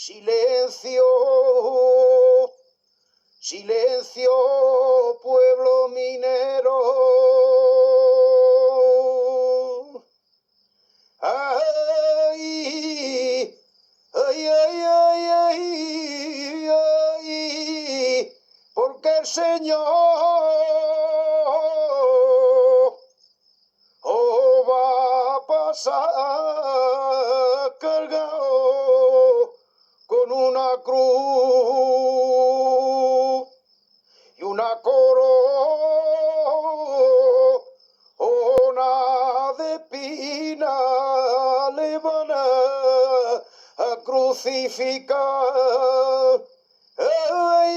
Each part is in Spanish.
Silencio, silencio, pueblo minero. Ay, ay, ay, ay, ay, ay, porque el Señor va a pasar cargado con una cruz y una corona de espina le van a crucificar. Ay,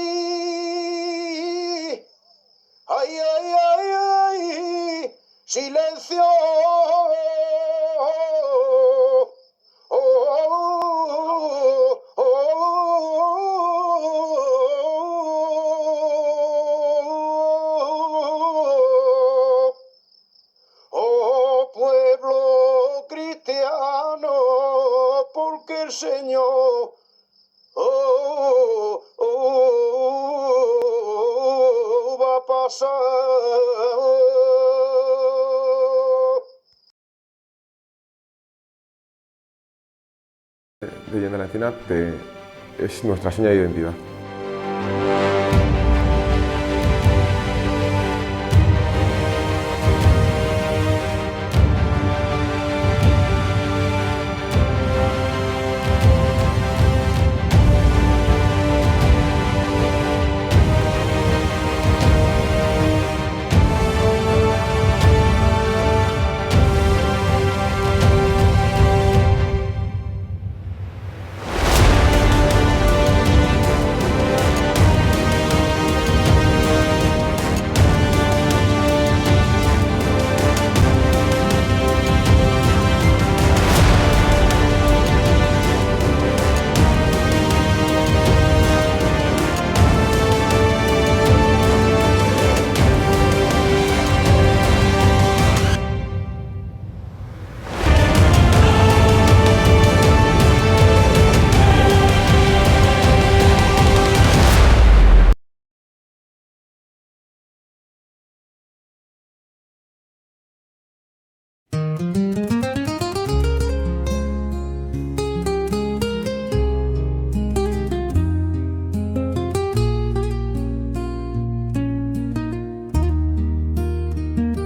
ay, ay, ay, ay, silencio. Oh pueblo cristiano, porque el Señor va a pasar. Leyenda en la Encina es nuestra seña de identidad.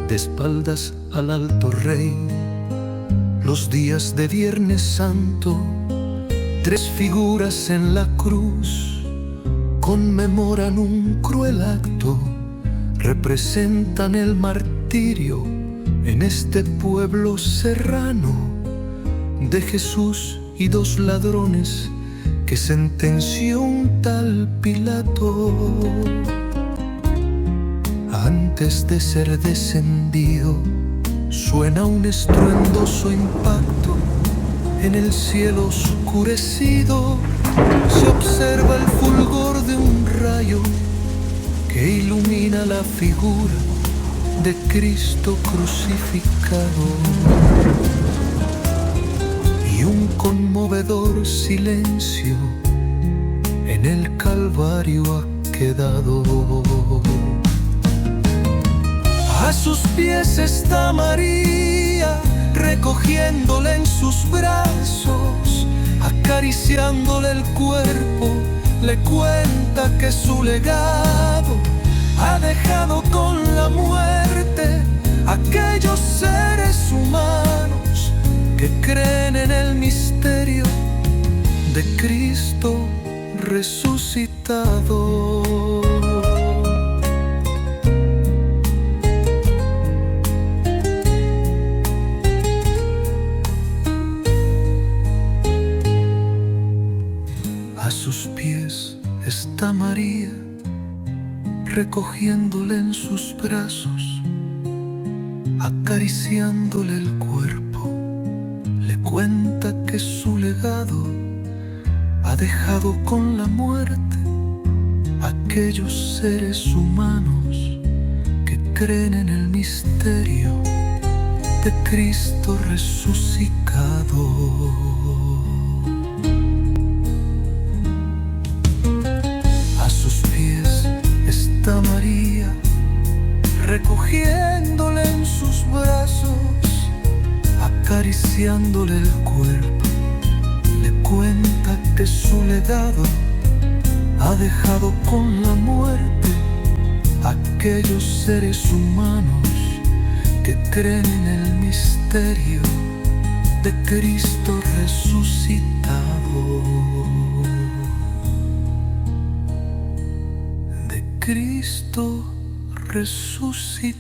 De espaldas al alto rey, los días de Viernes Santo, tres figuras en la cruz conmemoran un cruel acto, representan el martirio en este pueblo serrano de Jesús y dos ladrones que sentenció un tal Pilato. Antes de ser descendido, suena un estruendoso impacto. En el cielo oscurecido se observa el fulgor de un rayo que ilumina la figura de Cristo crucificado. Y un conmovedor silencio en el Calvario ha quedado. A sus pies está María, recogiéndole en sus brazos, acariciándole el cuerpo, le cuenta que su legado ha dejado con la muerte aquellos seres humanos que creen en el misterio de Cristo resucitado. A sus pies está María, recogiéndole en sus brazos, acariciándole el cuerpo, le cuenta que su legado ha dejado con la muerte aquellos seres humanos que creen en el misterio de Cristo resucitado. su legado ha dejado con la muerte a aquellos seres humanos que creen en el misterio de Cristo resucitado. De Cristo resucitado.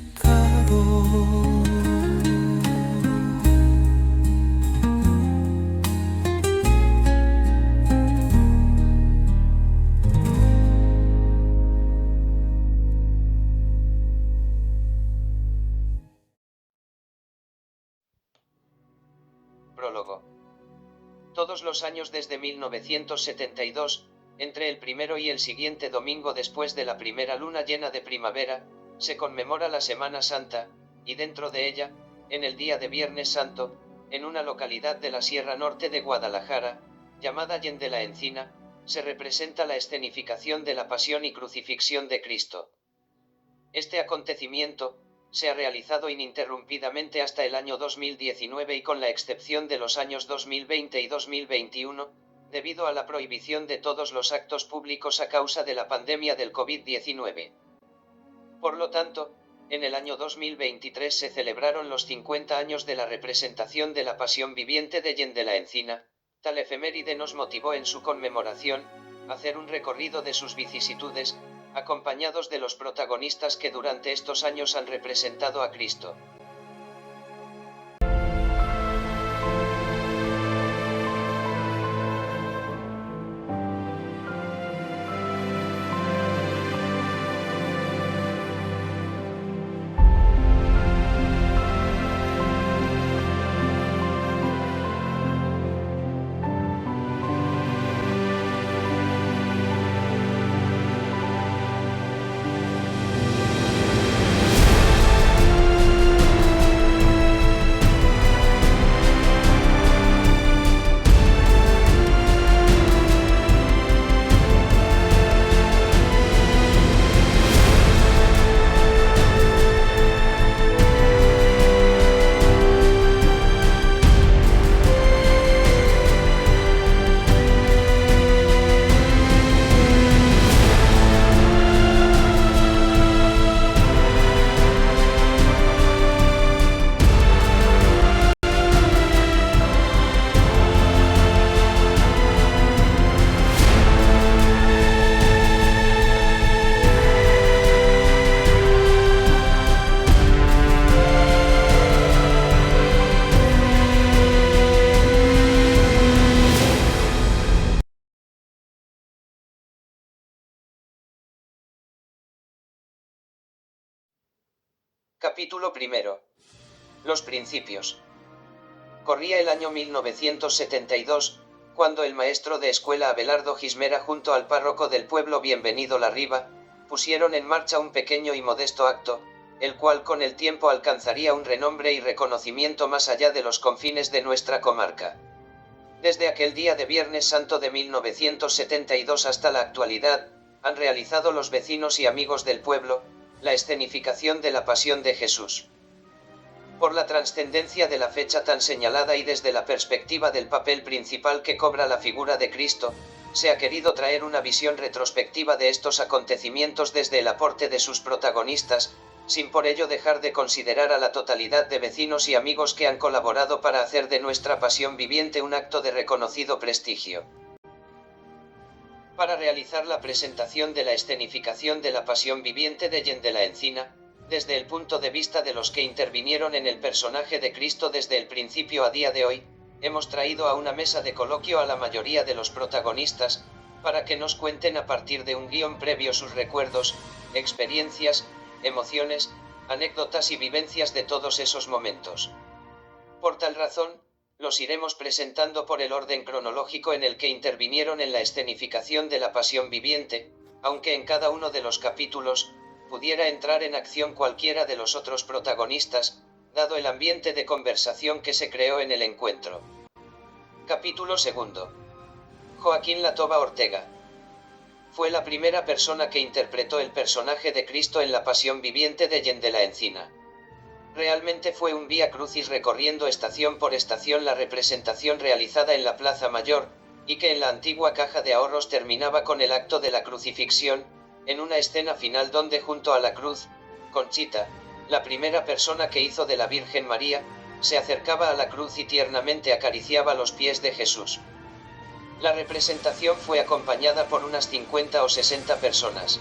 Prólogo. Todos los años desde 1972, entre el primero y el siguiente domingo después de la primera luna llena de primavera, se conmemora la Semana Santa, y dentro de ella, en el día de Viernes Santo, en una localidad de la Sierra Norte de Guadalajara, llamada Allende la Encina, se representa la escenificación de la Pasión y Crucifixión de Cristo. Este acontecimiento se ha realizado ininterrumpidamente hasta el año 2019 y con la excepción de los años 2020 y 2021, debido a la prohibición de todos los actos públicos a causa de la pandemia del COVID-19. Por lo tanto, en el año 2023 se celebraron los 50 años de la representación de la Pasión Viviente de Allende la Encina. Tal efeméride nos motivó en su conmemoración a hacer un recorrido de sus vicisitudes, acompañados de los protagonistas que durante estos años han representado a Cristo. Capítulo primero. Los principios. Corría el año 1972, cuando el maestro de escuela Abelardo Gismera junto al párroco del pueblo Bienvenido Larriba, pusieron en marcha un pequeño y modesto acto, el cual con el tiempo alcanzaría un renombre y reconocimiento más allá de los confines de nuestra comarca. Desde aquel día de Viernes Santo de 1972 hasta la actualidad, han realizado los vecinos y amigos del pueblo, la escenificación de la Pasión de Jesús. Por la trascendencia de la fecha tan señalada y desde la perspectiva del papel principal que cobra la figura de Cristo, se ha querido traer una visión retrospectiva de estos acontecimientos desde el aporte de sus protagonistas, sin por ello dejar de considerar a la totalidad de vecinos y amigos que han colaborado para hacer de nuestra Pasión Viviente un acto de reconocido prestigio. Para realizar la presentación de la escenificación de la Pasión Viviente de Allende la Encina, desde el punto de vista de los que intervinieron en el personaje de Cristo desde el principio a día de hoy, hemos traído a una mesa de coloquio a la mayoría de los protagonistas, para que nos cuenten a partir de un guión previo sus recuerdos, experiencias, emociones, anécdotas y vivencias de todos esos momentos. Por tal razón, los iremos presentando por el orden cronológico en el que intervinieron en la escenificación de la Pasión Viviente, aunque en cada uno de los capítulos pudiera entrar en acción cualquiera de los otros protagonistas, dado el ambiente de conversación que se creó en el encuentro. Capítulo segundo. Joaquín Latoba Ortega. Fue la primera persona que interpretó el personaje de Cristo en la Pasión Viviente de Allende la Encina. Realmente fue un vía crucis recorriendo estación por estación la representación realizada en la Plaza Mayor, y que en la antigua caja de ahorros terminaba con el acto de la crucifixión, en una escena final donde junto a la cruz, Conchita, la primera persona que hizo de la Virgen María, se acercaba a la cruz y tiernamente acariciaba los pies de Jesús. La representación fue acompañada por unas 50 o 60 personas.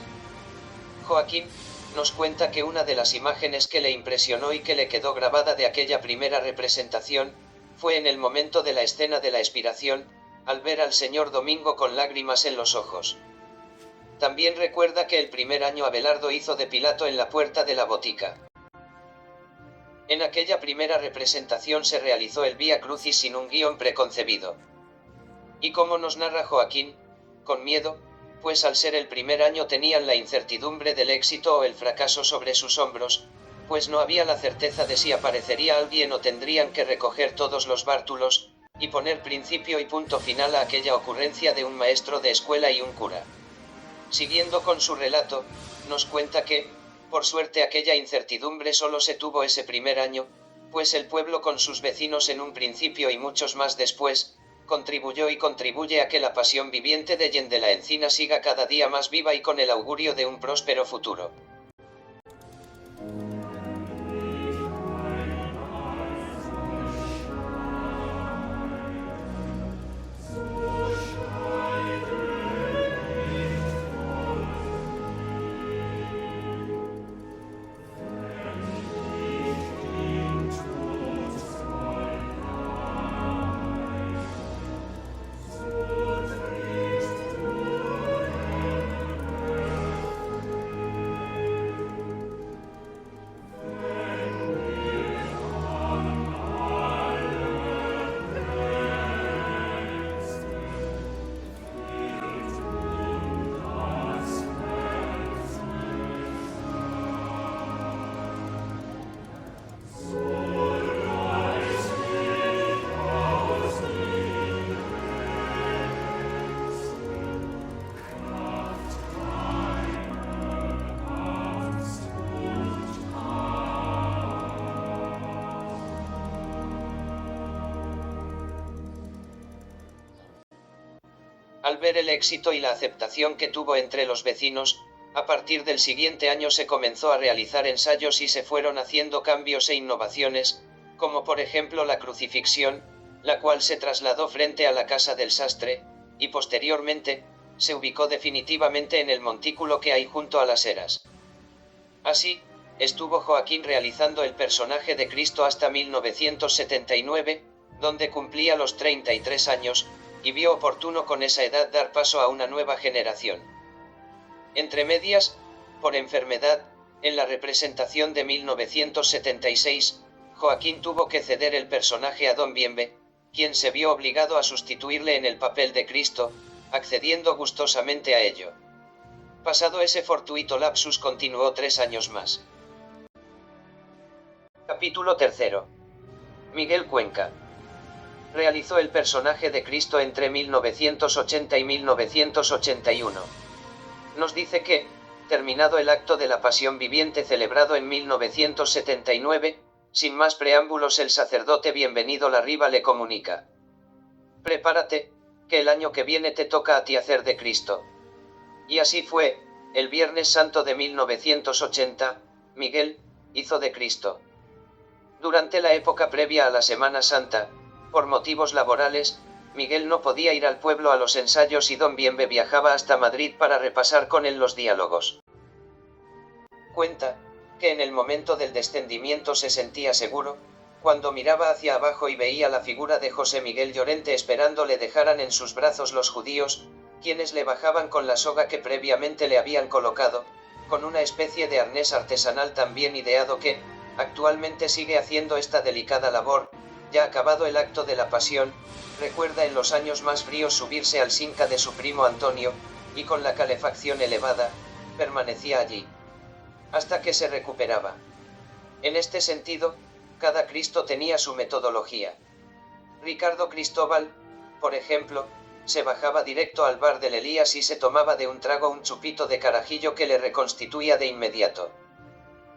Joaquín nos cuenta que una de las imágenes que le impresionó y que le quedó grabada de aquella primera representación, fue en el momento de la escena de la expiración, al ver al señor Domingo con lágrimas en los ojos. También recuerda que el primer año Abelardo hizo de Pilato en la puerta de la botica. En aquella primera representación se realizó el Vía Crucis sin un guión preconcebido. Y como nos narra Joaquín, con miedo, pues al ser el primer año tenían la incertidumbre del éxito o el fracaso sobre sus hombros, pues no había la certeza de si aparecería alguien o tendrían que recoger todos los bártulos, y poner principio y punto final a aquella ocurrencia de un maestro de escuela y un cura. Siguiendo con su relato, nos cuenta que, por suerte aquella incertidumbre solo se tuvo ese primer año, pues el pueblo con sus vecinos en un principio y muchos más después, contribuyó y contribuye a que la pasión viviente de Yen de la Encina siga cada día más viva y con el augurio de un próspero futuro. Al ver el éxito y la aceptación que tuvo entre los vecinos, a partir del siguiente año se comenzó a realizar ensayos y se fueron haciendo cambios e innovaciones, como por ejemplo la crucifixión, la cual se trasladó frente a la casa del sastre, y posteriormente, se ubicó definitivamente en el montículo que hay junto a las eras. Así, estuvo Joaquín realizando el personaje de Cristo hasta 1979, donde cumplía los 33 años, y vio oportuno con esa edad dar paso a una nueva generación. Entre medias, por enfermedad, en la representación de 1976, Joaquín tuvo que ceder el personaje a Don Bienve, quien se vio obligado a sustituirle en el papel de Cristo, accediendo gustosamente a ello. Pasado ese fortuito lapsus continuó 3 años más. Capítulo 3. Miguel Cuenca. Realizó el personaje de Cristo entre 1980 y 1981. Nos dice que, terminado el acto de la pasión viviente celebrado en 1979, sin más preámbulos el sacerdote Bienvenido Larriba le comunica: prepárate, que el año que viene te toca a ti hacer de Cristo. Y así fue, el Viernes Santo de 1980, Miguel hizo de Cristo. Durante la época previa a la Semana Santa, por motivos laborales, Miguel no podía ir al pueblo a los ensayos y Don Bienve viajaba hasta Madrid para repasar con él los diálogos. Cuenta, que en el momento del descendimiento se sentía seguro, cuando miraba hacia abajo y veía la figura de José Miguel Llorente esperando le dejaran en sus brazos los judíos, quienes le bajaban con la soga que previamente le habían colocado, con una especie de arnés artesanal tan bien ideado que, actualmente sigue haciendo esta delicada labor. Ya acabado el acto de la pasión, recuerda en los años más fríos subirse al Cinca de su primo Antonio, y con la calefacción elevada, permanecía allí, hasta que se recuperaba. En este sentido, cada Cristo tenía su metodología. Ricardo Cristóbal, por ejemplo, se bajaba directo al bar del Elías y se tomaba de un trago un chupito de carajillo que le reconstituía de inmediato.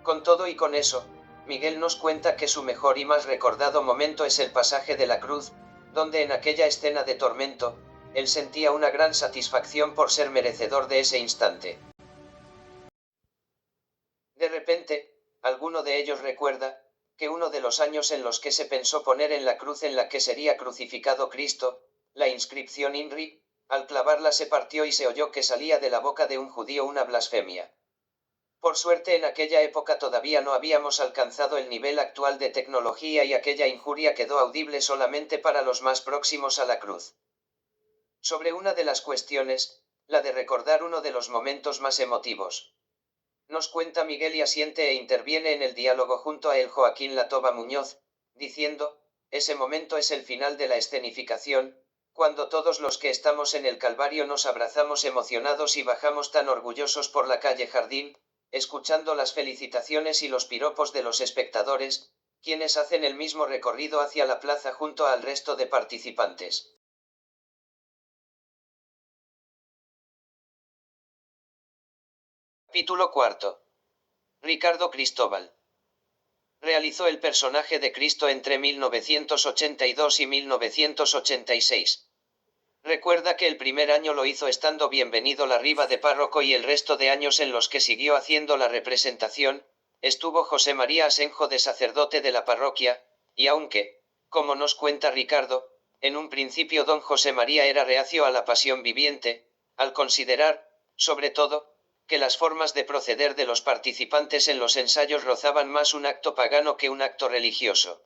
Con todo y con eso, Miguel nos cuenta que su mejor y más recordado momento es el pasaje de la cruz, donde en aquella escena de tormento, él sentía una gran satisfacción por ser merecedor de ese instante. De repente, alguno de ellos recuerda que uno de los años en los que se pensó poner en la cruz en la que sería crucificado Cristo, la inscripción INRI, al clavarla se partió y se oyó que salía de la boca de un judío una blasfemia. Por suerte en aquella época todavía no habíamos alcanzado el nivel actual de tecnología y aquella injuria quedó audible solamente para los más próximos a la cruz. Sobre una de las cuestiones, la de recordar uno de los momentos más emotivos. Nos cuenta Miguel y asiente e interviene en el diálogo junto a él Joaquín Latoba Muñoz, diciendo, ese momento es el final de la escenificación, cuando todos los que estamos en el Calvario nos abrazamos emocionados y bajamos tan orgullosos por la calle Jardín, escuchando las felicitaciones y los piropos de los espectadores, quienes hacen el mismo recorrido hacia la plaza junto al resto de participantes. Capítulo 4. Ricardo Cristóbal. Realizó el personaje de Cristo entre 1982 y 1986. Recuerda que el primer año lo hizo estando Bienvenido Larriba de párroco y el resto de años en los que siguió haciendo la representación, estuvo José María Asenjo de sacerdote de la parroquia, y aunque, como nos cuenta Ricardo, en un principio don José María era reacio a la pasión viviente, al considerar, sobre todo, que las formas de proceder de los participantes en los ensayos rozaban más un acto pagano que un acto religioso.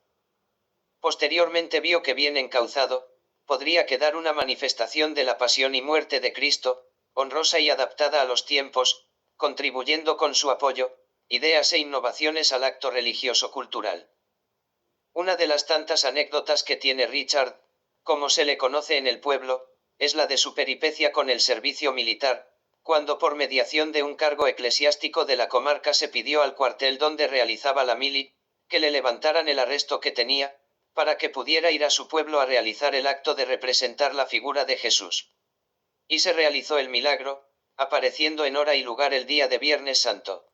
Posteriormente vio que bien encauzado, podría quedar una manifestación de la pasión y muerte de Cristo, honrosa y adaptada a los tiempos, contribuyendo con su apoyo, ideas e innovaciones al acto religioso cultural. Una de las tantas anécdotas que tiene Richard, como se le conoce en el pueblo, es la de su peripecia con el servicio militar, cuando por mediación de un cargo eclesiástico de la comarca se pidió al cuartel donde realizaba la mili, que le levantaran el arresto que tenía, para que pudiera ir a su pueblo a realizar el acto de representar la figura de Jesús. Y se realizó el milagro, apareciendo en hora y lugar el día de Viernes Santo.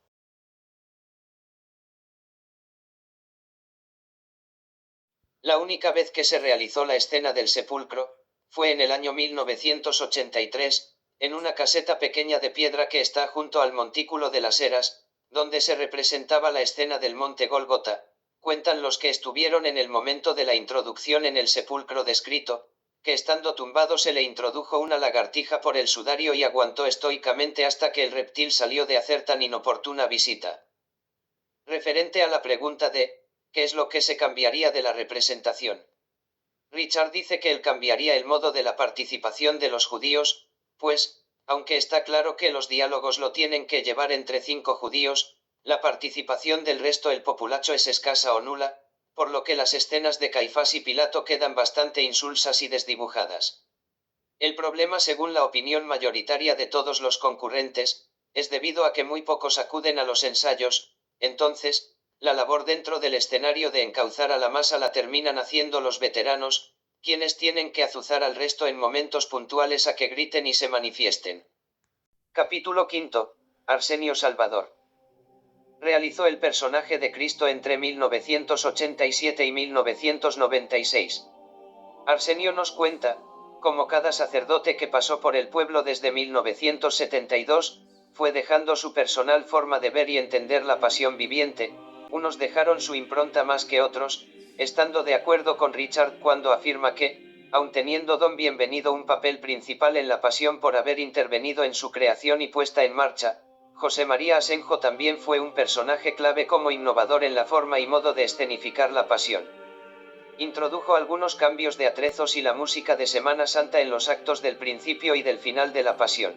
La única vez que se realizó la escena del sepulcro, fue en el año 1983, en una caseta pequeña de piedra que está junto al Montículo de las Heras, donde se representaba la escena del monte Gólgota. Cuentan los que estuvieron en el momento de la introducción en el sepulcro descrito, que estando tumbado se le introdujo una lagartija por el sudario y aguantó estoicamente hasta que el reptil salió de hacer tan inoportuna visita. Referente a la pregunta de, ¿qué es lo que se cambiaría de la representación? Richard dice que él cambiaría el modo de la participación de los judíos, pues, aunque está claro que los diálogos lo tienen que llevar entre 5 judíos, la participación del resto el populacho es escasa o nula, por lo que las escenas de Caifás y Pilato quedan bastante insulsas y desdibujadas. El problema, según la opinión mayoritaria de todos los concurrentes, es debido a que muy pocos acuden a los ensayos, entonces, la labor dentro del escenario de encauzar a la masa la terminan haciendo los veteranos, quienes tienen que azuzar al resto en momentos puntuales a que griten y se manifiesten. Capítulo 5. Arsenio Salvador. Realizó el personaje de Cristo entre 1987 y 1996. Arsenio nos cuenta, como cada sacerdote que pasó por el pueblo desde 1972, fue dejando su personal forma de ver y entender la pasión viviente. Unos dejaron su impronta más que otros, estando de acuerdo con Richard cuando afirma que, aun teniendo don Bienvenido un papel principal en la pasión por haber intervenido en su creación y puesta en marcha, José María Asenjo también fue un personaje clave como innovador en la forma y modo de escenificar la pasión. Introdujo algunos cambios de atrezos y la música de Semana Santa en los actos del principio y del final de la pasión.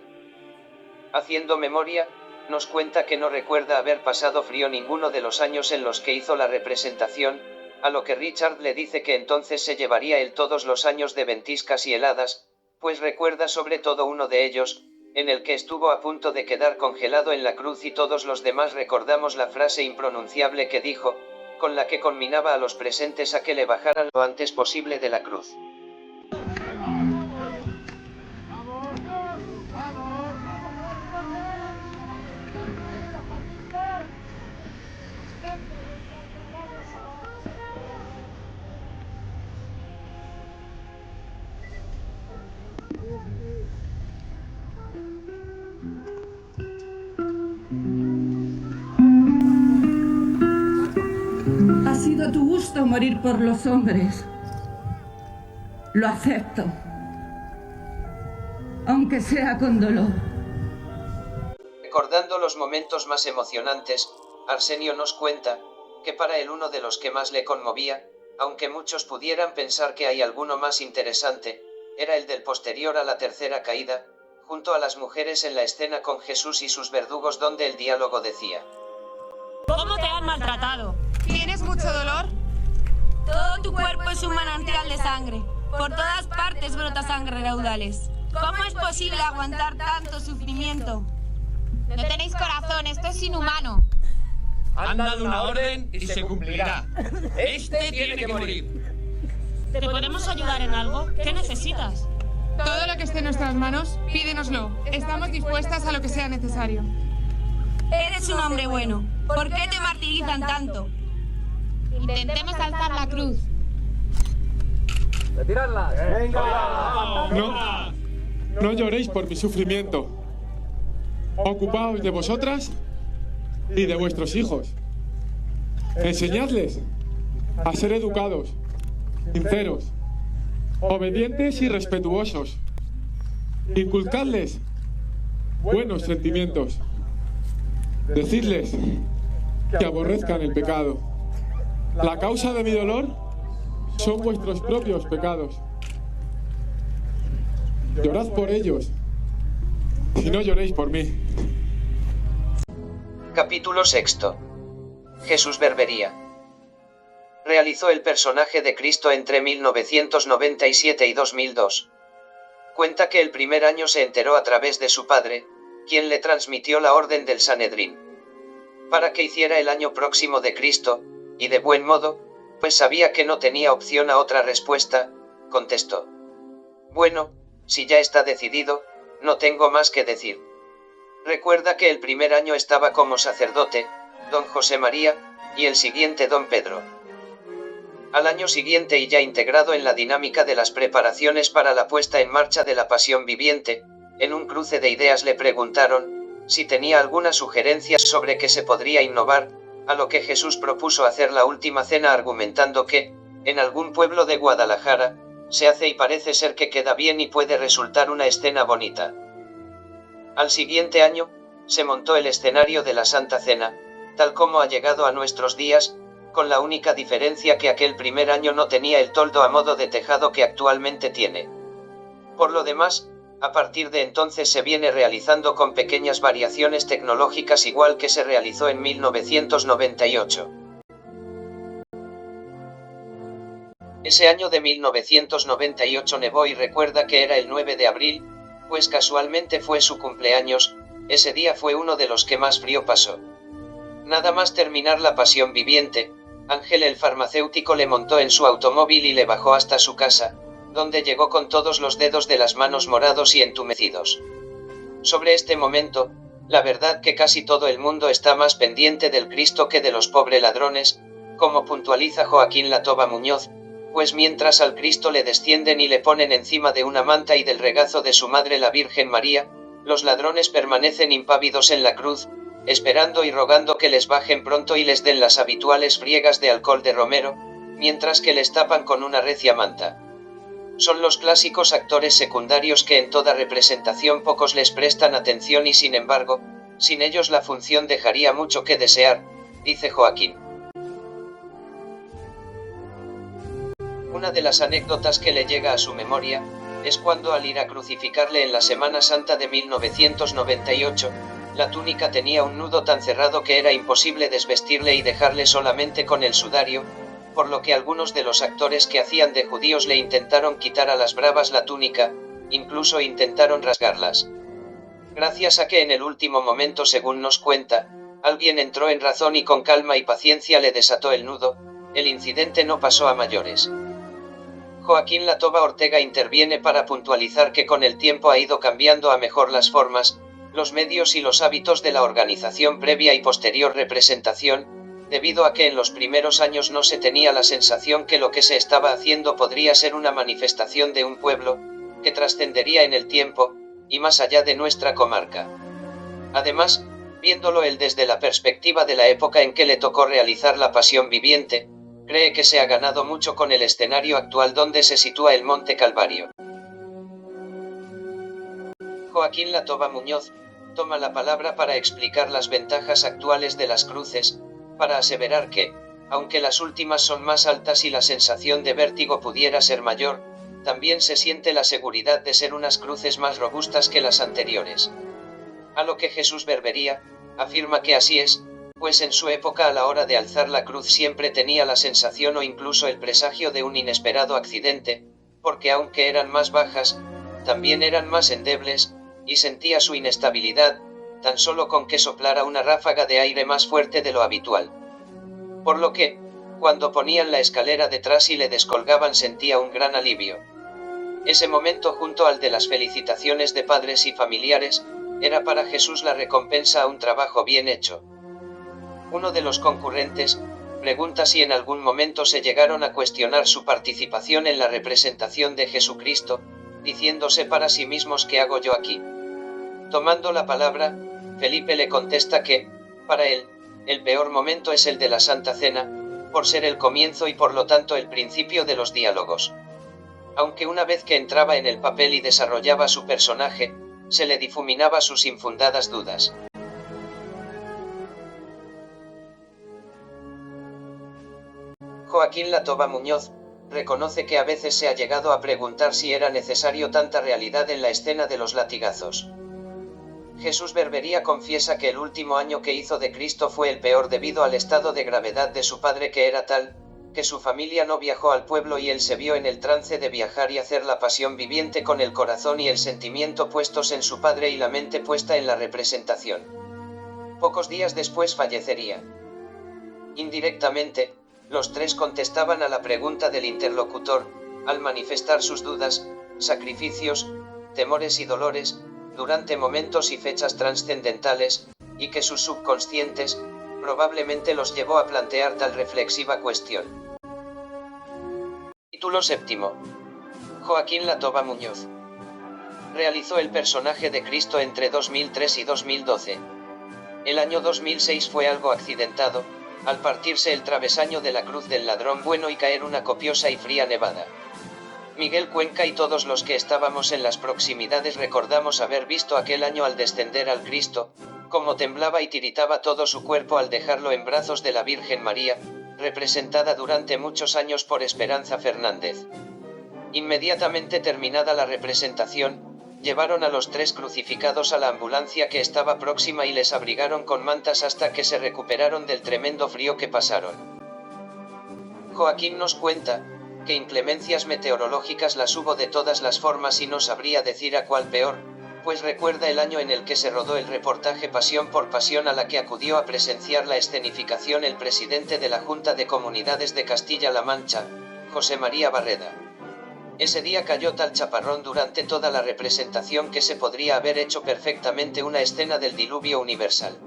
Haciendo memoria, nos cuenta que no recuerda haber pasado frío ninguno de los años en los que hizo la representación, a lo que Richard le dice que entonces se llevaría él todos los años de ventiscas y heladas, pues recuerda sobre todo uno de ellos, en el que estuvo a punto de quedar congelado en la cruz y todos los demás recordamos la frase impronunciable que dijo, con la que conminaba a los presentes a que le bajaran lo antes posible de la cruz. Ha sido tu gusto morir por los hombres. Lo acepto, aunque sea con dolor. Recordando los momentos más emocionantes, Arsenio nos cuenta que para él uno de los que más le conmovía, aunque muchos pudieran pensar que hay alguno más interesante, era el del posterior a la tercera caída, junto a las mujeres en la escena con Jesús y sus verdugos, donde el diálogo decía: ¿Cómo te han maltratado? ¿Tienes mucho dolor? Todo tu cuerpo es un manantial de sangre. Por todas partes brota sangre raudales. ¿Cómo es posible aguantar tanto sufrimiento? No tenéis corazón, esto es inhumano. Han dado una orden y se cumplirá. Este tiene que morir. ¿Te podemos ayudar en algo? ¿Qué necesitas? Todo lo que esté en nuestras manos, pídenoslo. Estamos dispuestas a lo que sea necesario. Eres un hombre bueno. ¿Por qué te martirizan tanto? Intentemos alzar la cruz. No lloréis por mi sufrimiento. Ocupaos de vosotras y de vuestros hijos. Enseñadles a ser educados, sinceros, obedientes y respetuosos. Inculcadles buenos sentimientos. Decidles que aborrezcan el pecado. La causa de mi dolor son vuestros propios pecados. Llorad por ellos y no lloréis por mí. Capítulo 6. Jesús Berbería. Realizó el personaje de Cristo entre 1997 y 2002. Cuenta que el primer año se enteró a través de su padre, quien le transmitió la orden del Sanedrín para que hiciera el año próximo de Cristo, y de buen modo, pues sabía que no tenía opción a otra respuesta, contestó: bueno, si ya está decidido, no tengo más que decir. Recuerda que el primer año estaba como sacerdote, don José María, y el siguiente don Pedro. Al año siguiente, y ya integrado en la dinámica de las preparaciones para la puesta en marcha de la Pasión Viviente, en un cruce de ideas le preguntaron si tenía alguna sugerencia sobre qué se podría innovar, a lo que Jesús propuso hacer la última cena, argumentando que, en algún pueblo de Guadalajara, se hace y parece ser que queda bien y puede resultar una escena bonita. Al siguiente año, se montó el escenario de la Santa Cena, tal como ha llegado a nuestros días, con la única diferencia que aquel primer año no tenía el toldo a modo de tejado que actualmente tiene. Por lo demás, a partir de entonces se viene realizando con pequeñas variaciones tecnológicas, igual que se realizó en 1998. Ese año de 1998 nevó, y recuerda que era el 9 de abril, pues casualmente fue su cumpleaños. Ese día fue uno de los que más frío pasó. Nada más terminar la Pasión Viviente, Ángel el farmacéutico le montó en su automóvil y le bajó hasta su casa, donde llegó con todos los dedos de las manos morados y entumecidos. Sobre este momento, la verdad que casi todo el mundo está más pendiente del Cristo que de los pobres ladrones, como puntualiza Joaquín Latoba Muñoz, pues mientras al Cristo le descienden y le ponen encima de una manta y del regazo de su madre la Virgen María, los ladrones permanecen impávidos en la cruz, esperando y rogando que les bajen pronto y les den las habituales friegas de alcohol de romero, mientras que les tapan con una recia manta. Son los clásicos actores secundarios que en toda representación pocos les prestan atención, y sin embargo, sin ellos la función dejaría mucho que desear, dice Joaquín. Una de las anécdotas que le llega a su memoria es cuando, al ir a crucificarle en la Semana Santa de 1998, la túnica tenía un nudo tan cerrado que era imposible desvestirle y dejarle solamente con el sudario, por lo que algunos de los actores que hacían de judíos le intentaron quitar a las bravas la túnica, incluso intentaron rasgarlas. Gracias a que en el último momento, según nos cuenta, alguien entró en razón y con calma y paciencia le desató el nudo, el incidente no pasó a mayores. Joaquín Latoba Ortega interviene para puntualizar que con el tiempo ha ido cambiando a mejor las formas, los medios y los hábitos de la organización previa y posterior representación, debido a que en los primeros años no se tenía la sensación que lo que se estaba haciendo podría ser una manifestación de un pueblo, que trascendería en el tiempo, y más allá de nuestra comarca. Además, viéndolo él desde la perspectiva de la época en que le tocó realizar la Pasión Viviente, cree que se ha ganado mucho con el escenario actual donde se sitúa el Monte Calvario. Joaquín Latoba Muñoz toma la palabra para explicar las ventajas actuales de las cruces, para aseverar que, aunque las últimas son más altas y la sensación de vértigo pudiera ser mayor, también se siente la seguridad de ser unas cruces más robustas que las anteriores. A lo que Jesús Berbería afirma que así es, pues en su época a la hora de alzar la cruz siempre tenía la sensación o incluso el presagio de un inesperado accidente, porque aunque eran más bajas, también eran más endebles, y sentía su inestabilidad, tan solo con que soplara una ráfaga de aire más fuerte de lo habitual. Por lo que, cuando ponían la escalera detrás y le descolgaban sentía un gran alivio. Ese momento junto al de las felicitaciones de padres y familiares, era para Jesús la recompensa a un trabajo bien hecho. Uno de los concurrentes pregunta si en algún momento se llegaron a cuestionar su participación en la representación de Jesucristo, diciéndose para sí mismos ¿qué hago yo aquí? Tomando la palabra, Felipe le contesta que, para él, el peor momento es el de la Santa Cena, por ser el comienzo y por lo tanto el principio de los diálogos. Aunque una vez que entraba en el papel y desarrollaba su personaje, se le difuminaba sus infundadas dudas. Joaquín Latoba Muñoz reconoce que a veces se ha llegado a preguntar si era necesario tanta realidad en la escena de los latigazos. Jesús Berbería confiesa que el último año que hizo de Cristo fue el peor debido al estado de gravedad de su padre, que era tal, que su familia no viajó al pueblo y él se vio en el trance de viajar y hacer la Pasión Viviente con el corazón y el sentimiento puestos en su padre y la mente puesta en la representación. Pocos días después fallecería. Indirectamente, los tres contestaban a la pregunta del interlocutor, al manifestar sus dudas, sacrificios, temores y dolores, durante momentos y fechas trascendentales, y que sus subconscientes, probablemente los llevó a plantear tal reflexiva cuestión. Título séptimo. Joaquín Latoba Muñoz realizó el personaje de Cristo entre 2003 y 2012. El año 2006 fue algo accidentado, al partirse el travesaño de la Cruz del Ladrón Bueno y caer una copiosa y fría nevada. Miguel Cuenca y todos los que estábamos en las proximidades recordamos haber visto aquel año al descender al Cristo, cómo temblaba y tiritaba todo su cuerpo al dejarlo en brazos de la Virgen María, representada durante muchos años por Esperanza Fernández. Inmediatamente terminada la representación, llevaron a los tres crucificados a la ambulancia que estaba próxima y les abrigaron con mantas hasta que se recuperaron del tremendo frío que pasaron. Joaquín nos cuenta que inclemencias meteorológicas las hubo de todas las formas y no sabría decir a cuál peor, pues recuerda el año en el que se rodó el reportaje Pasión por Pasión, a la que acudió a presenciar la escenificación el presidente de la Junta de Comunidades de Castilla-La Mancha, José María Barreda. Ese día cayó tal chaparrón durante toda la representación que se podría haber hecho perfectamente una escena del diluvio universal.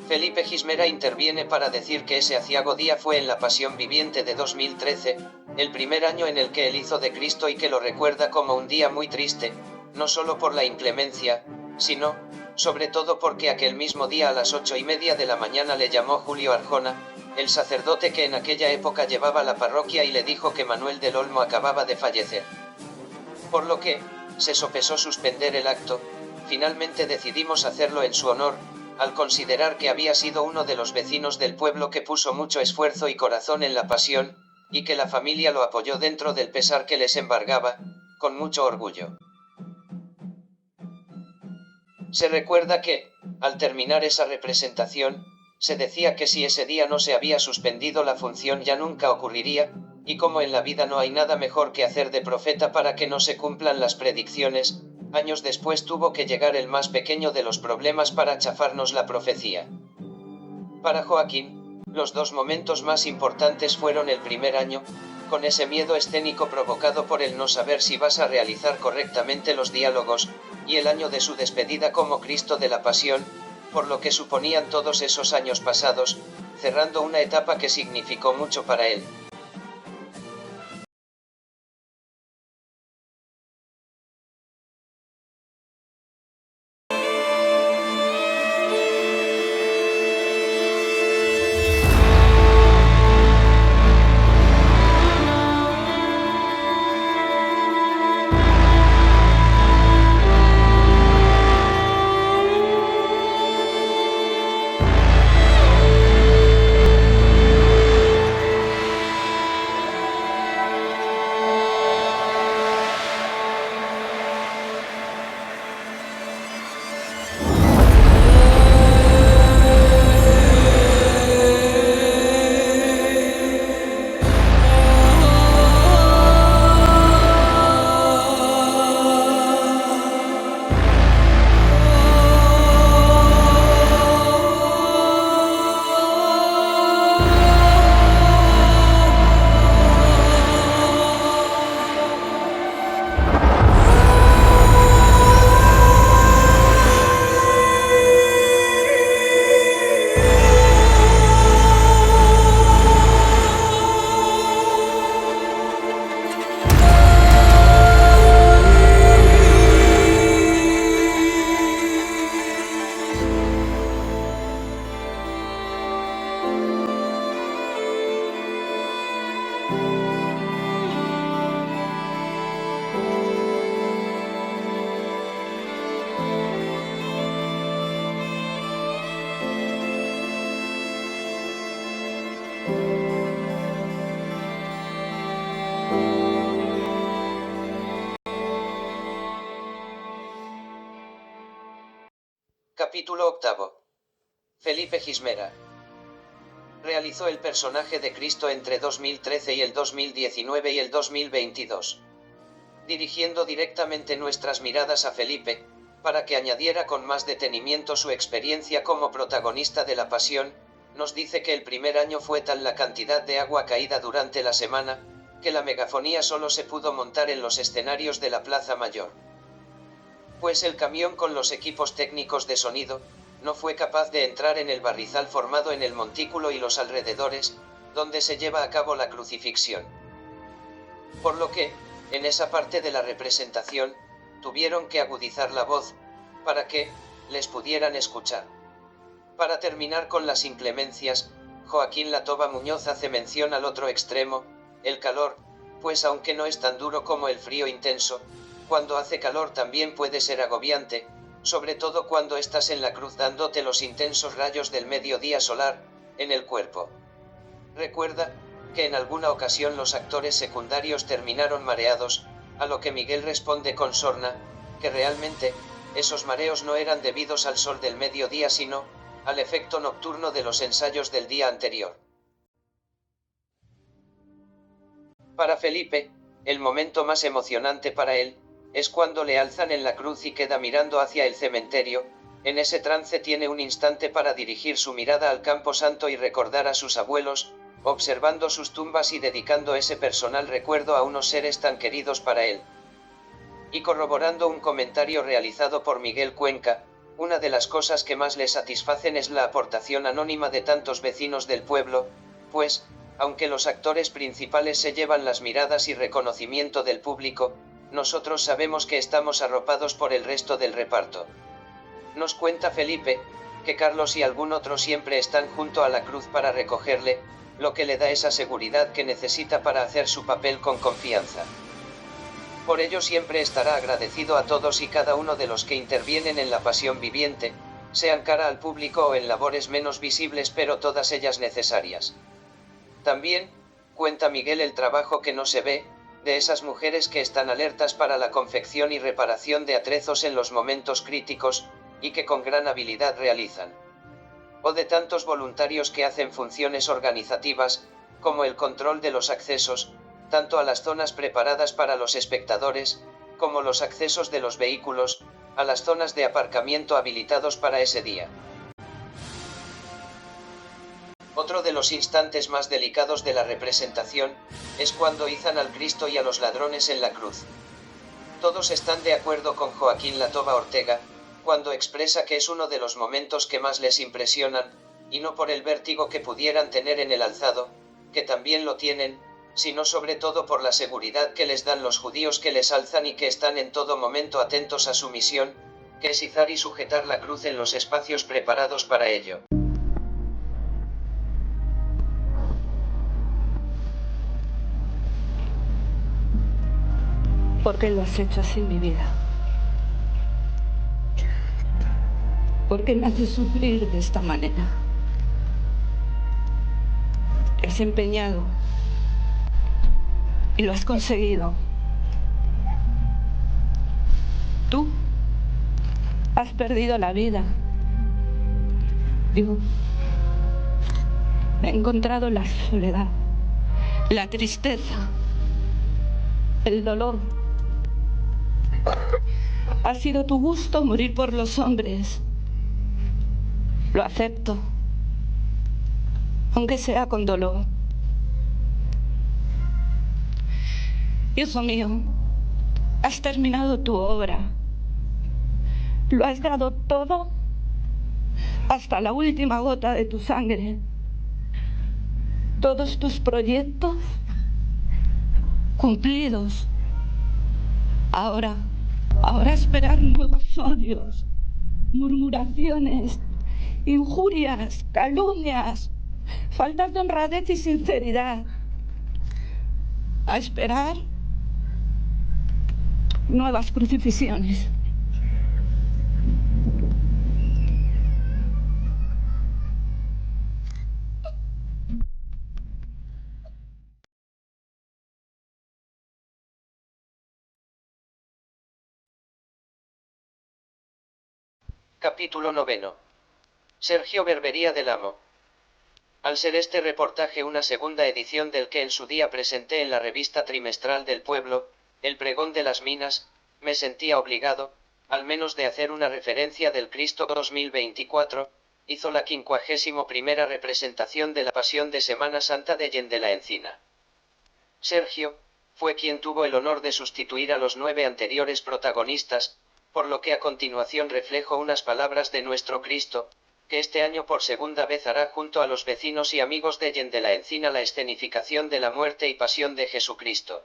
Felipe Gismera interviene para decir que ese aciago día fue en la Pasión Viviente de 2013, el primer año en el que él hizo de Cristo, y que lo recuerda como un día muy triste, no solo por la inclemencia, sino, sobre todo porque aquel mismo día a las 8:30 de la mañana le llamó Julio Arjona, el sacerdote que en aquella época llevaba la parroquia, y le dijo que Manuel del Olmo acababa de fallecer. Por lo que, se sopesó suspender el acto. Finalmente decidimos hacerlo en su honor, al considerar que había sido uno de los vecinos del pueblo que puso mucho esfuerzo y corazón en la pasión, y que la familia lo apoyó dentro del pesar que les embargaba, con mucho orgullo. Se recuerda que, al terminar esa representación, se decía que si ese día no se había suspendido la función ya nunca ocurriría, y como en la vida no hay nada mejor que hacer de profeta para que no se cumplan las predicciones, años después tuvo que llegar el más pequeño de los problemas para chafarnos la profecía. Para Joaquín, los dos momentos más importantes fueron el primer año, con ese miedo escénico provocado por el no saber si vas a realizar correctamente los diálogos, y el año de su despedida como Cristo de la Pasión, por lo que suponían todos esos años pasados, cerrando una etapa que significó mucho para él. Capítulo 8. Felipe Gismera. Realizó el personaje de Cristo entre 2013 y el 2019 y el 2022. Dirigiendo directamente nuestras miradas a Felipe, para que añadiera con más detenimiento su experiencia como protagonista de la Pasión, nos dice que el primer año fue tal la cantidad de agua caída durante la semana, que la megafonía solo se pudo montar en los escenarios de la Plaza Mayor. Pues el camión con los equipos técnicos de sonido, no fue capaz de entrar en el barrizal formado en el montículo y los alrededores, donde se lleva a cabo la crucifixión. Por lo que, en esa parte de la representación, tuvieron que agudizar la voz, para que les pudieran escuchar. Para terminar con las inclemencias, Joaquín Latoba Muñoz hace mención al otro extremo, el calor, pues aunque no es tan duro como el frío intenso, cuando hace calor también puede ser agobiante, sobre todo cuando estás en la cruz dándote los intensos rayos del mediodía solar, en el cuerpo. Recuerda, que en alguna ocasión los actores secundarios terminaron mareados, a lo que Miguel responde con sorna, que realmente, esos mareos no eran debidos al sol del mediodía sino, al efecto nocturno de los ensayos del día anterior. Para Felipe, el momento más emocionante para él, es cuando le alzan en la cruz y queda mirando hacia el cementerio. En ese trance tiene un instante para dirigir su mirada al Campo Santo y recordar a sus abuelos, observando sus tumbas y dedicando ese personal recuerdo a unos seres tan queridos para él. Y corroborando un comentario realizado por Miguel Cuenca, una de las cosas que más le satisfacen es la aportación anónima de tantos vecinos del pueblo, pues, aunque los actores principales se llevan las miradas y reconocimiento del público, nosotros sabemos que estamos arropados por el resto del reparto. Nos cuenta Felipe, que Carlos y algún otro siempre están junto a la cruz para recogerle, lo que le da esa seguridad que necesita para hacer su papel con confianza. Por ello siempre estará agradecido a todos y cada uno de los que intervienen en la Pasión viviente, sean cara al público o en labores menos visibles pero todas ellas necesarias. También, cuenta Miguel el trabajo que no se ve, de esas mujeres que están alertas para la confección y reparación de atrezos en los momentos críticos, y que con gran habilidad realizan. O de tantos voluntarios que hacen funciones organizativas, como el control de los accesos, tanto a las zonas preparadas para los espectadores, como los accesos de los vehículos, a las zonas de aparcamiento habilitados para ese día. Otro de los instantes más delicados de la representación, es cuando izan al Cristo y a los ladrones en la cruz. Todos están de acuerdo con Joaquín Latoba Ortega, cuando expresa que es uno de los momentos que más les impresionan, y no por el vértigo que pudieran tener en el alzado, que también lo tienen, sino sobre todo por la seguridad que les dan los judíos que les alzan y que están en todo momento atentos a su misión, que es izar y sujetar la cruz en los espacios preparados para ello. ¿Por qué lo has hecho así en mi vida? ¿Por qué me haces sufrir de esta manera? Te has empeñado y lo has conseguido. Tú has perdido la vida. Yo he encontrado la soledad, la tristeza, el dolor. Ha sido tu gusto morir por los hombres. Lo acepto, aunque sea con dolor. Hijo mío, has terminado tu obra. Lo has dado todo hasta la última gota de tu sangre. Todos tus proyectos cumplidos. Ahora esperar nuevos odios, murmuraciones, injurias, calumnias, faltas de honradez y sinceridad. A esperar nuevas crucifixiones. Capítulo 9. Sergio Berbería del Amo. Al ser este reportaje una segunda edición del que en su día presenté en la revista trimestral del pueblo, El Pregón de las Minas, me sentía obligado, al menos de hacer una referencia del Cristo 2024, hizo la 51ª representación de la Pasión de Semana Santa de Yen de la Encina. Sergio fue quien tuvo el honor de sustituir a los 9 anteriores protagonistas, por lo que a continuación reflejo unas palabras de nuestro Cristo, que este año por segunda vez hará junto a los vecinos y amigos de Yen de la Encina la escenificación de la muerte y pasión de Jesucristo.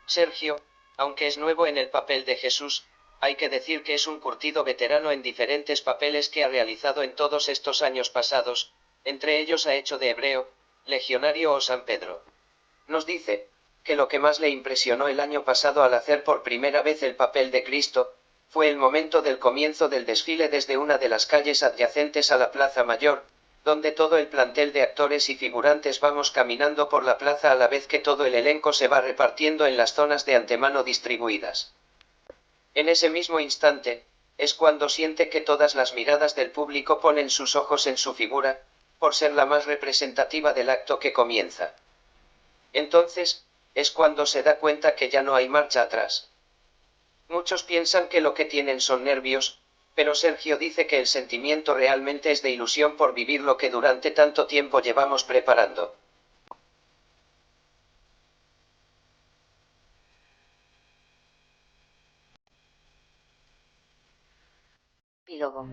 Sergio, aunque es nuevo en el papel de Jesús, hay que decir que es un curtido veterano en diferentes papeles que ha realizado en todos estos años pasados, entre ellos ha hecho de hebreo, legionario o San Pedro. Nos dice que lo que más le impresionó el año pasado al hacer por primera vez el papel de Cristo, fue el momento del comienzo del desfile desde una de las calles adyacentes a la Plaza Mayor, donde todo el plantel de actores y figurantes vamos caminando por la plaza a la vez que todo el elenco se va repartiendo en las zonas de antemano distribuidas. En ese mismo instante, es cuando siente que todas las miradas del público ponen sus ojos en su figura, por ser la más representativa del acto que comienza. Entonces, es cuando se da cuenta que ya no hay marcha atrás. Muchos piensan que lo que tienen son nervios, pero Sergio dice que el sentimiento realmente es de ilusión por vivir lo que durante tanto tiempo llevamos preparando. Epílogo.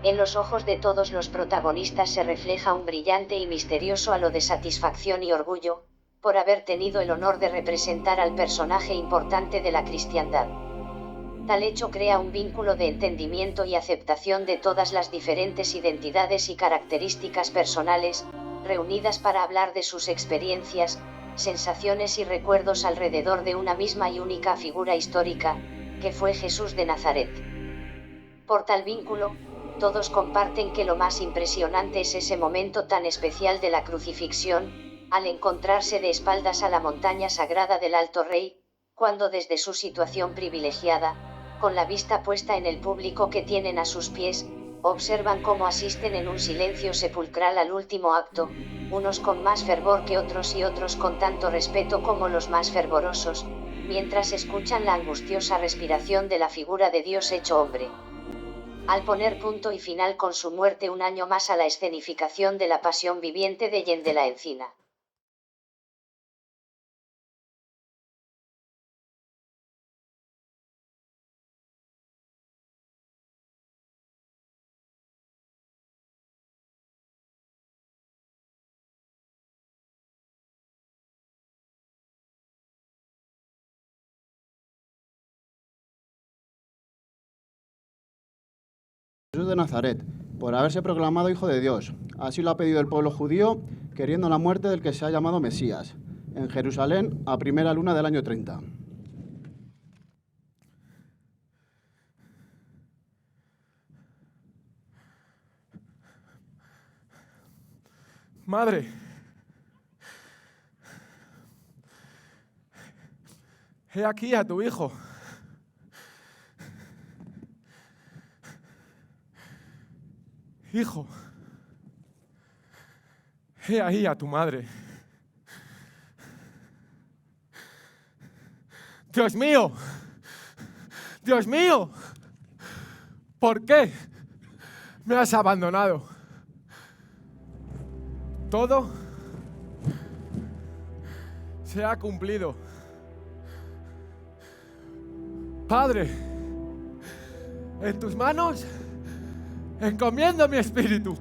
En los ojos de todos los protagonistas se refleja un brillante y misterioso halo de satisfacción y orgullo, por haber tenido el honor de representar al personaje importante de la cristiandad. Tal hecho crea un vínculo de entendimiento y aceptación de todas las diferentes identidades y características personales, reunidas para hablar de sus experiencias, sensaciones y recuerdos alrededor de una misma y única figura histórica, que fue Jesús de Nazaret. Por tal vínculo, todos comparten que lo más impresionante es ese momento tan especial de la crucifixión, al encontrarse de espaldas a la montaña sagrada del Alto Rey, cuando desde su situación privilegiada, con la vista puesta en el público que tienen a sus pies, observan cómo asisten en un silencio sepulcral al último acto, unos con más fervor que otros y otros con tanto respeto como los más fervorosos, mientras escuchan la angustiosa respiración de la figura de Dios hecho hombre. Al poner punto y final con su muerte un año más a la escenificación de la pasión viviente de Yen de la Encina. Jesús de Nazaret, por haberse proclamado Hijo de Dios. Así lo ha pedido el pueblo judío, queriendo la muerte del que se ha llamado Mesías, en Jerusalén a primera luna del año 30. Madre, he aquí a tu hijo. Hijo, he ahí a tu madre. Dios mío, Dios mío, ¿por qué me has abandonado? Todo se ha cumplido. Padre, en tus manos encomiendo mi espíritu.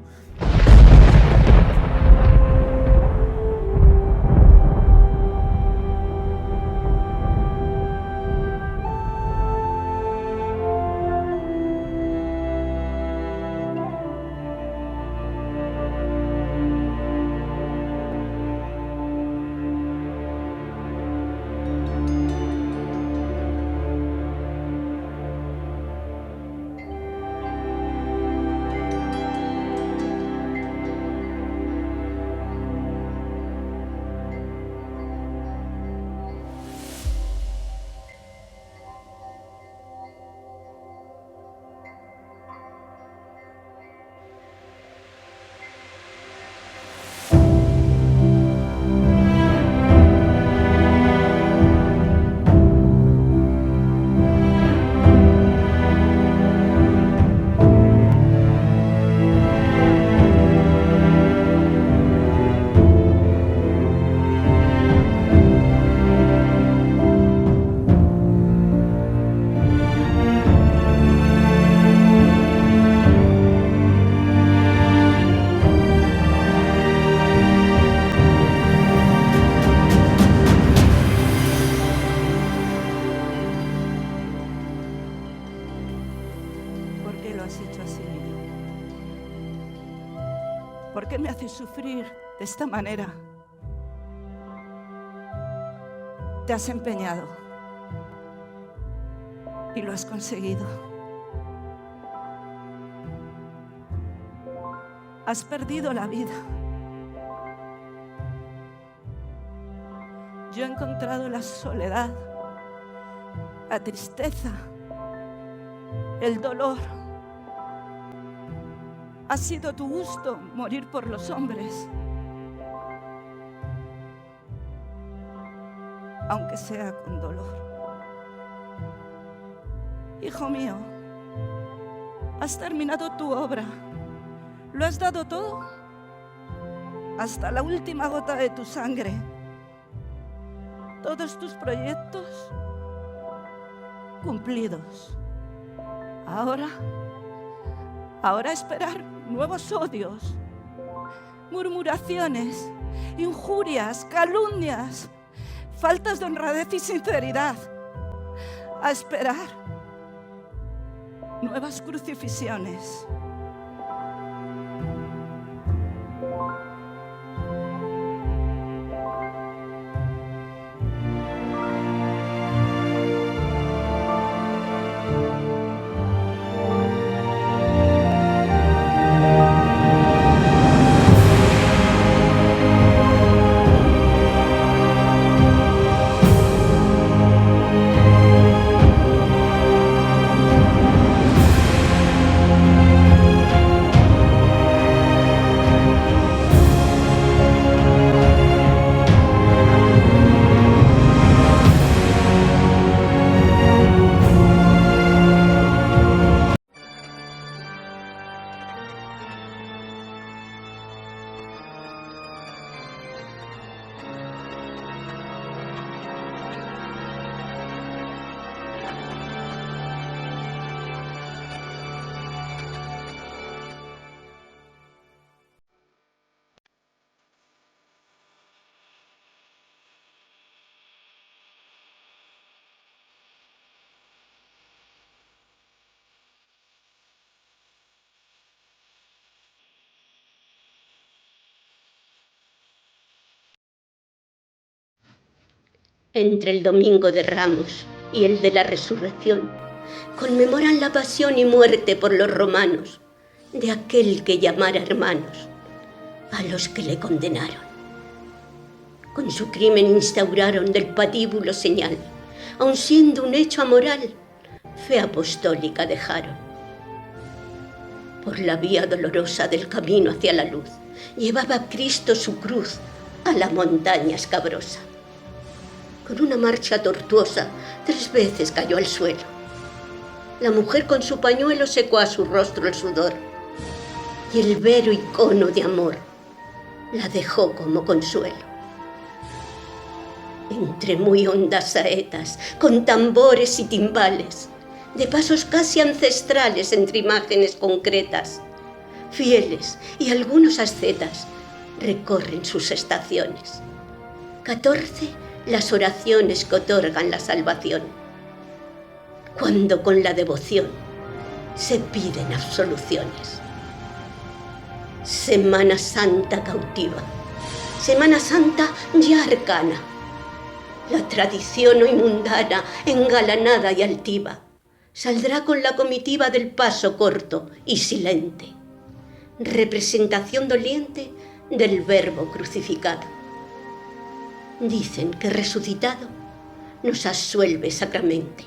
lo has hecho así? ¿Por qué me haces sufrir de esta manera? Te has empeñado y lo has conseguido. Has perdido la vida. Yo he encontrado la soledad, la tristeza, el dolor. Ha sido tu gusto morir por los hombres, aunque sea con dolor. Hijo mío, has terminado tu obra. ¿Lo has dado todo? Hasta la última gota de tu sangre. Todos tus proyectos cumplidos. Ahora esperar nuevos odios, murmuraciones, injurias, calumnias, faltas de honradez y sinceridad. A esperar nuevas crucifixiones. Entre el Domingo de Ramos y el de la Resurrección, conmemoran la pasión y muerte por los romanos de aquel que llamara hermanos a los que le condenaron. Con su crimen instauraron del patíbulo señal, aun siendo un hecho amoral, fe apostólica dejaron. Por la vía dolorosa del camino hacia la luz, llevaba Cristo su cruz a la montaña escabrosa. Con una marcha tortuosa, 3 veces cayó al suelo. La mujer con su pañuelo secó a su rostro el sudor, y el vero icono de amor la dejó como consuelo. Entre muy hondas saetas, con tambores y timbales, de pasos casi ancestrales entre imágenes concretas, fieles y algunos ascetas recorren sus estaciones. 14 las oraciones que otorgan la salvación, cuando con la devoción se piden absoluciones. Semana Santa cautiva, Semana Santa ya arcana, la tradición hoy mundana, engalanada y altiva, saldrá con la comitiva del paso corto y silente, representación doliente del Verbo crucificado. Dicen que resucitado nos absuelve sacramente.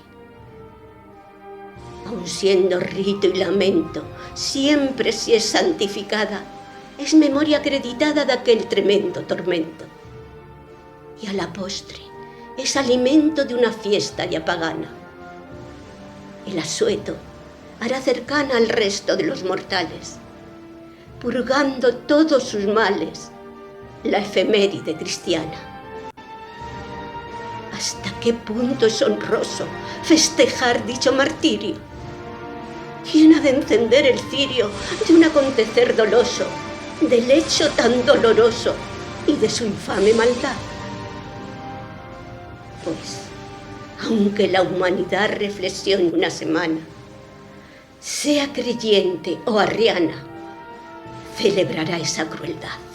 Aun siendo rito y lamento, siempre si es santificada, es memoria acreditada de aquel tremendo tormento. Y a la postre es alimento de una fiesta ya pagana. El asueto hará cercana al resto de los mortales, purgando todos sus males, la efeméride cristiana. ¿Hasta qué punto es honroso festejar dicho martirio? ¿Quién ha de encender el cirio de un acontecer doloso, del hecho tan doloroso y de su infame maldad? Pues, aunque la humanidad reflexione una semana, sea creyente o arriana, celebrará esa crueldad.